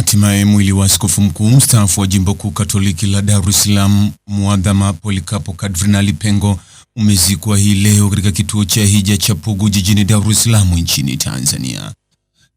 Hatimaye mwili wa askofu mkuu mstaafu wa Jimbo Kuu Katoliki la Dar es Salaam, Mwadhama Polycarp Kardinali Pengo umezikwa hii leo katika kituo cha hija cha Pugu jijini Dar es Salaam nchini Tanzania.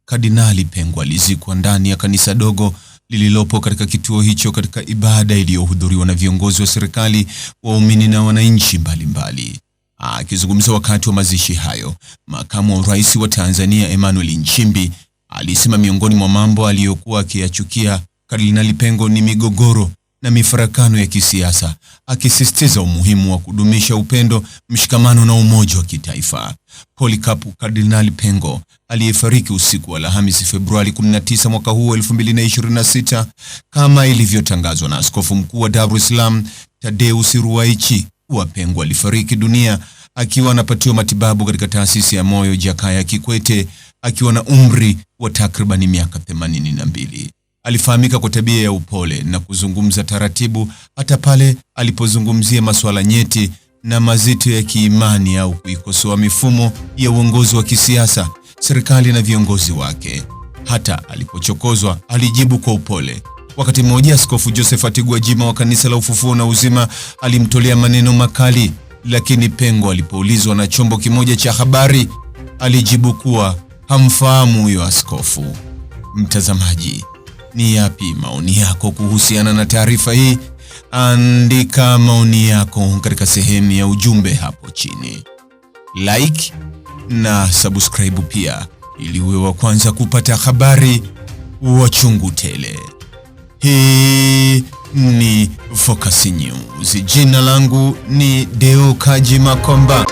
Kardinali Pengo alizikwa ndani ya kanisa dogo lililopo katika kituo hicho katika ibada iliyohudhuriwa na viongozi wa serikali, waumini na wananchi mbalimbali. Akizungumza wakati wa mazishi hayo, Makamu wa Rais wa Tanzania Emmanuel Nchimbi alisema miongoni mwa mambo aliyokuwa akiyachukia Kardinali Pengo ni migogoro na mifarakano ya kisiasa, akisisitiza umuhimu wa kudumisha upendo, mshikamano na umoja wa kitaifa. Polycarp Kardinali Pengo aliyefariki usiku wa Alhamisi Februari 19 mwaka huu 2026 kama ilivyotangazwa na Askofu Mkuu wa Dar es Salaam Thaddeus Ruwa'ichi kuwa Pengo alifariki dunia akiwa anapatiwa matibabu katika taasisi ya moyo Jakaya Kikwete akiwa na umri wa takribani miaka 82. Alifahamika kwa tabia ya upole na kuzungumza taratibu hata pale alipozungumzia masuala nyeti na mazito ya kiimani au kuikosoa mifumo ya uongozi wa kisiasa, serikali na viongozi wake. Hata alipochokozwa alijibu kwa upole. Wakati mmoja Askofu Josephat Gwajima wa Kanisa la Ufufuo na Uzima alimtolea maneno makali, lakini Pengo alipoulizwa na chombo kimoja cha habari alijibu kuwa hamfahamu huyo askofu. Mtazamaji, ni yapi maoni yako kuhusiana na taarifa hii? Andika maoni yako katika sehemu ya ujumbe hapo chini. Like na subscribe pia ili uwe wa kwanza kupata habari wa chungu tele. Hii ni Focus News. Jina langu ni Deo Kaji Makomba.